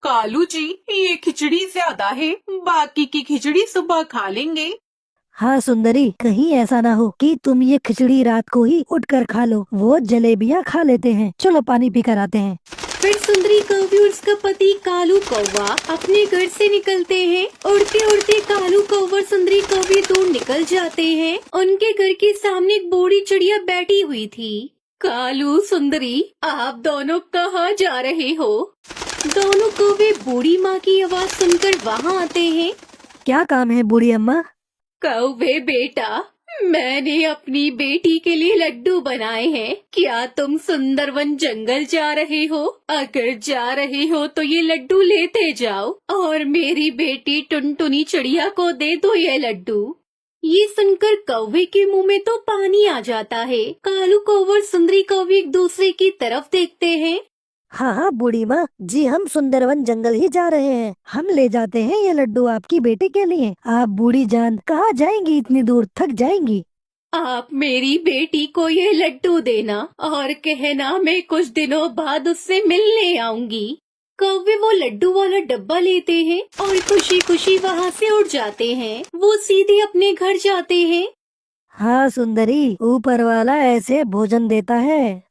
कालू जी, ये खिचड़ी ज्यादा है, बाकी की खिचड़ी सुबह खा लेंगे। हाँ सुंदरी, कहीं ऐसा ना हो कि तुम ये खिचड़ी रात को ही उठकर खा लो। वो जलेबियाँ खा लेते हैं। चलो पानी पी कर आते हैं। फिर सुंदरी कौवी और उसका पति कालू कौवा अपने घर से निकलते हैं। उड़ते उड़ते कालू कौवा और सुंदरी कौवी दूर निकल जाते हैं। उनके घर के सामने एक बूढ़ी चिड़िया बैठी हुई थी। कालू, सुंदरी, आप दोनों कहाँ जा रहे हो? दोनों कौवे बूढ़ी माँ की आवाज सुनकर वहाँ आते हैं। क्या काम है बूढ़ी अम्मा? कौवे बेटा, मैंने अपनी बेटी के लिए लड्डू बनाए हैं। क्या तुम सुंदरवन जंगल जा रहे हो? अगर जा रहे हो तो ये लड्डू लेते जाओ और मेरी बेटी टुनटुनी चिड़िया को दे दो ये लड्डू। ये सुनकर कौवे के मुंह में तो पानी आ जाता है। कालू कौवा और सुंदरी कौवी एक दूसरे की तरफ देखते हैं। हाँ हाँ बूढ़ी माँ जी, हम सुंदरवन जंगल ही जा रहे हैं। हम ले जाते हैं ये लड्डू आपकी बेटी के लिए। आप बूढ़ी जान कहाँ जाएंगी, इतनी दूर थक जाएंगी। आप मेरी बेटी को ये लड्डू देना और कहना मैं कुछ दिनों बाद उससे मिलने आऊंगी। कौवे वो लड्डू वाला डब्बा लेते हैं और खुशी खुशी वहाँ से उड़ जाते हैं। वो सीधे अपने घर जाते हैं। हाँ सुंदरी, ऊपर वाला ऐसे भोजन देता है।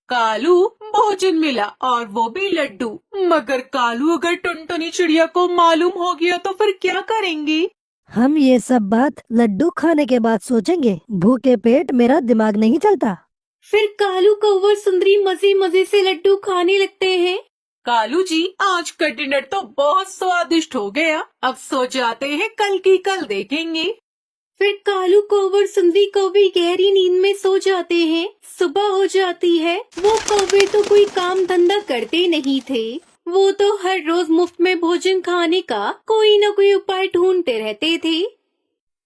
कालू, भोजन मिला और वो भी लड्डू। मगर कालू, अगर टुनटुनी चिड़िया को मालूम हो गया तो फिर क्या करेंगे? हम ये सब बात लड्डू खाने के बाद सोचेंगे। भूखे पेट मेरा दिमाग नहीं चलता। फिर कालू कौवा और सुंदरी मजे मजे से लड्डू खाने लगते हैं। कालू जी, आज का डिनर तो बहुत स्वादिष्ट हो गया। अब सो जाते हैं, कल की कल देखेंगे। फिर कालू कौवा और सुंदरी कौवे गहरी नींद में सो जाते हैं। सुबह हो जाती है। वो कौवे तो कोई काम धंधा करते नहीं थे। वो तो हर रोज मुफ्त में भोजन खाने का कोई न कोई उपाय ढूंढते रहते थे।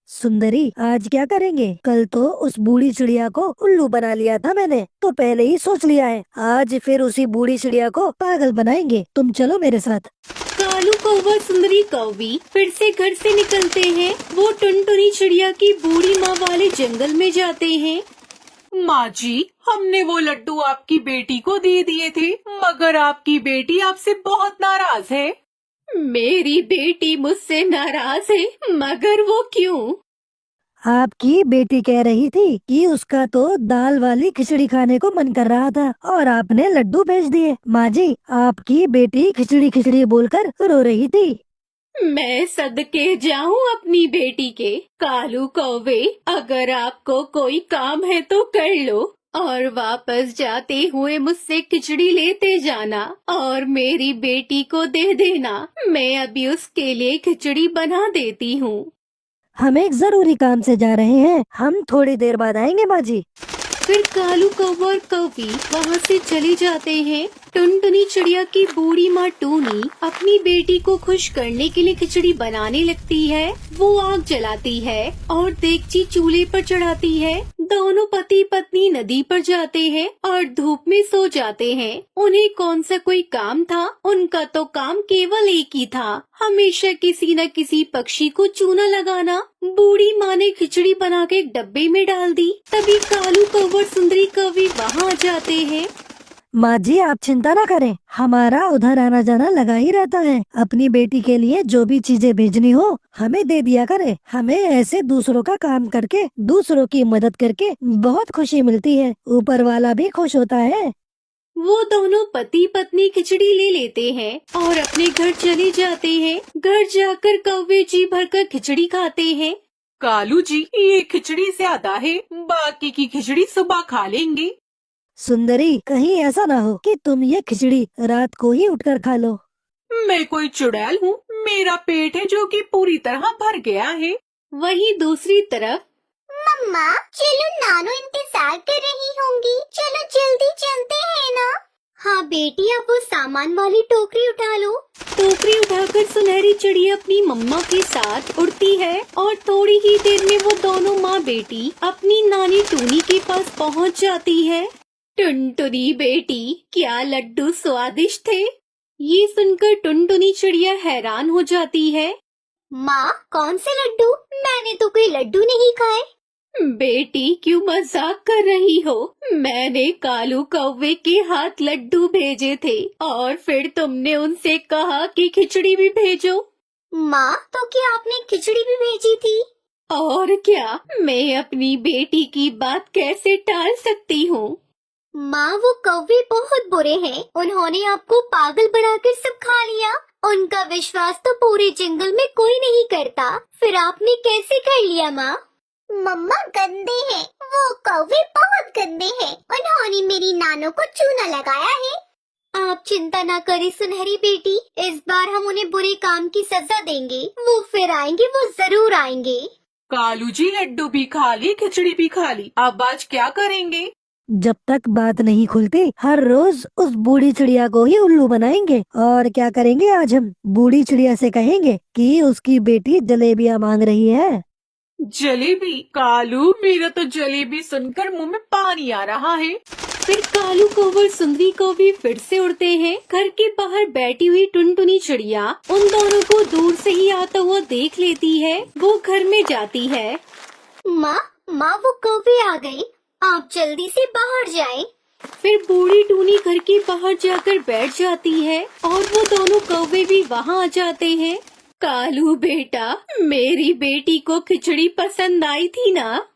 सुंदरी, आज क्या करेंगे? कल तो उस बूढ़ी चिड़िया को उल्लू बना लिया था मैंने, तो पहले ही सोच लिया है। आज फिर उसी बूढ़ी चिड़िया को पागल बनाएंगे। तुम चलो मेरे साथ। कालू कौवा सुंदरी कौवी फिर से घर से निकलते हैं। वो टुनटुनी चिड़िया की बूढ़ी माँ वाले जंगल में जाते हैं। माँ जी, हमने वो लड्डू आपकी बेटी को दे दिए थे, मगर आपकी बेटी आपसे बहुत नाराज है। मेरी बेटी मुझसे नाराज है, मगर वो क्यों? आपकी बेटी कह रही थी कि उसका तो दाल वाली खिचड़ी खाने को मन कर रहा था और आपने लड्डू भेज दिए। माँ जी, आपकी बेटी खिचड़ी खिचड़ी बोलकर रो रही थी। मैं सदके जाऊं अपनी बेटी के। कालू कौवे, अगर आपको कोई काम है तो कर लो और वापस जाते हुए मुझसे खिचड़ी लेते जाना और मेरी बेटी को दे देना। मैं अभी उसके लिए खिचड़ी बना देती हूँ। हम एक जरूरी काम से जा रहे हैं। हम थोड़ी देर बाद आएंगे माँ जी। फिर कालू कौवा और कौवी वहाँ से चले जाते हैं। टुनटुनी चिड़िया की बूढ़ी माँ टूनी अपनी बेटी को खुश करने के लिए खिचड़ी बनाने लगती है। वो आग जलाती है और देगची चूल्हे पर चढ़ाती है। दोनों पति पत्नी नदी पर जाते हैं और धूप में सो जाते हैं। उन्हें कौन सा कोई काम था? उनका तो काम केवल एक ही था, हमेशा किसी न किसी पक्षी को चूना लगाना। बूढ़ी माँ ने खिचड़ी बना के एक डब्बे में डाल दी। तभी कालू कौवा और सुंदरी कौवी वहाँ आ जाते हैं। माँ जी, आप चिंता न करें, हमारा उधर आना जाना लगा ही रहता है। अपनी बेटी के लिए जो भी चीजें भेजनी हो हमें दे दिया करे। हमें ऐसे दूसरों का काम करके, दूसरों की मदद करके बहुत खुशी मिलती है। ऊपर वाला भी खुश होता है। वो दोनों पति पत्नी खिचड़ी ले लेते हैं और अपने घर चले जाते हैं। घर जाकर कौवे जी भरकर खिचड़ी खाते हैं। कालू जी, ये खिचड़ी ज्यादा है, बाकी की खिचड़ी सुबह खा लेंगे। सुंदरी, कहीं ऐसा ना हो कि तुम ये खिचड़ी रात को ही उठकर खा लो। मैं कोई चुड़ैल हूँ? मेरा पेट है जो कि पूरी तरह भर गया है। वहीं दूसरी तरफ मम्मा, चलो नानो इंतजार कर रही होंगी। चलो जल्दी चलते हैं ना। हाँ बेटी, अब वो सामान वाली टोकरी उठा लो। टोकरी उठाकर सुनहरी चिड़िया अपनी मम्मा के साथ उड़ती है और थोड़ी ही देर में वो दोनों माँ बेटी अपनी नानी टूनी के पास पहुँच जाती है। टुनटुनी बेटी, क्या लड्डू स्वादिष्ट थे? ये सुनकर टुनटुनी चिड़िया हैरान हो जाती है। माँ, कौन से लड्डू? मैंने तो कोई लड्डू नहीं खाए। बेटी क्यों मजाक कर रही हो? मैंने कालू कौवे के हाथ लड्डू भेजे थे और फिर तुमने उनसे कहा कि खिचड़ी भी भेजो। माँ, तो क्या आपने खिचड़ी भी भेजी थी? और क्या, मैं अपनी बेटी की बात कैसे टाल सकती हूँ? माँ, वो कौवे बहुत बुरे हैं। उन्होंने आपको पागल बनाकर सब खा लिया। उनका विश्वास तो पूरे जंगल में कोई नहीं करता। फिर आपने कैसे कर लिया माँ? मम्मा गंदे हैं, वो कौवे बहुत गंदे हैं। उन्होंने मेरी नानो को चूना लगाया है। आप चिंता ना करें सुनहरी बेटी, इस बार हम उन्हें बुरे काम की सजा देंगे। वो फिर आएंगे, वो जरूर आएंगे। कालू जी लड्डू भी खा ली, खिचड़ी भी खा ली, अब आज क्या करेंगे? जब तक बात नहीं खुलती हर रोज उस बूढ़ी चिड़िया को ही उल्लू बनाएंगे। और क्या करेंगे आज हम? बूढ़ी चिड़िया से कहेंगे कि उसकी बेटी जलेबियाँ मांग रही है। जलेबी? कालू, मेरा तो जलेबी सुनकर मुंह में पानी आ रहा है। फिर कालू कौवा सुंदरी कौवी फिर से उड़ते हैं। घर के बाहर बैठी हुई टुनटुनी चिड़िया उन दोनों को दूर से ही आता हुआ देख लेती है। वो घर में जाती है। माँ, वो कौवे आ गए। आप जल्दी से बाहर जाएं। फिर बूढ़ी टूनी घर के बाहर जाकर बैठ जाती है और वो दोनों कौवे भी वहाँ आ जाते हैं। कालू बेटा, मेरी बेटी को खिचड़ी पसंद आई थी ना?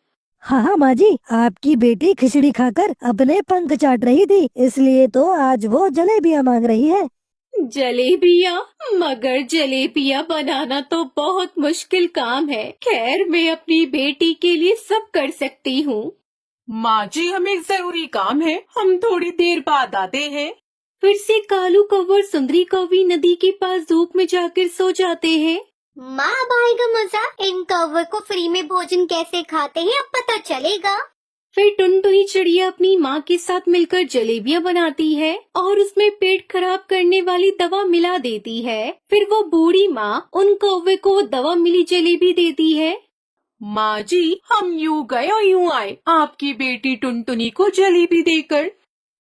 हाँ हाँ माँ जी, आपकी बेटी खिचड़ी खाकर अपने पंख चाट रही थी, इसलिए तो आज वो जलेबियाँ मांग रही है। जलेबियाँ? मगर जलेबियाँ बनाना तो बहुत मुश्किल काम है। खैर, मैं अपनी बेटी के लिए सब कर सकती हूँ। माँ जी, हमें एक जरूरी काम है, हम थोड़ी देर बाद आते हैं। फिर से कालू कौवा और सुंदरी कौवी नदी के पास धूप में जाकर सो जाते हैं। माँ, अब आएगा मजा। इन कौवे को फ्री में भोजन कैसे खाते हैं अब पता चलेगा। फिर टुनटुनी चिड़िया अपनी माँ के साथ मिलकर जलेबियाँ बनाती है और उसमें पेट खराब करने वाली दवा मिला देती है। फिर वो बूढ़ी माँ उन कौवे को वो दवा मिली जलेबी देती है। माँ जी, हम यूं गए और यूं आए आपकी बेटी टुनटुनी को जलेबी देकर।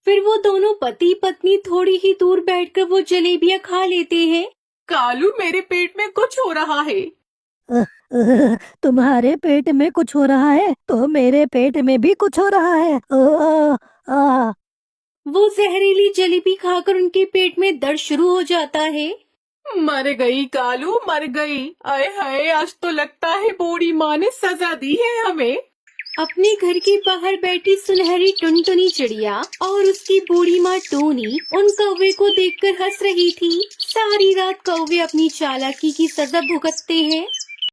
फिर वो दोनों पति पत्नी थोड़ी ही दूर बैठकर वो जलेबियाँ खा लेते हैं। कालू, मेरे पेट में कुछ हो रहा है। तुम्हारे पेट में कुछ हो रहा है तो मेरे पेट में भी कुछ हो रहा है। वो जहरीली जलेबी खाकर उनके पेट में दर्द शुरू हो जाता है। मर गई कालू, मर गई। आए हाय, आज तो लगता है बूढ़ी माँ ने सजा दी है हमें। अपने घर के बाहर बैठी सुनहरी टुनटुनी चिड़िया और उसकी बूढ़ी माँ टूनी उन कौवे को देखकर हंस रही थी। सारी रात कौवे अपनी चालाकी की सजा भुगतते हैं।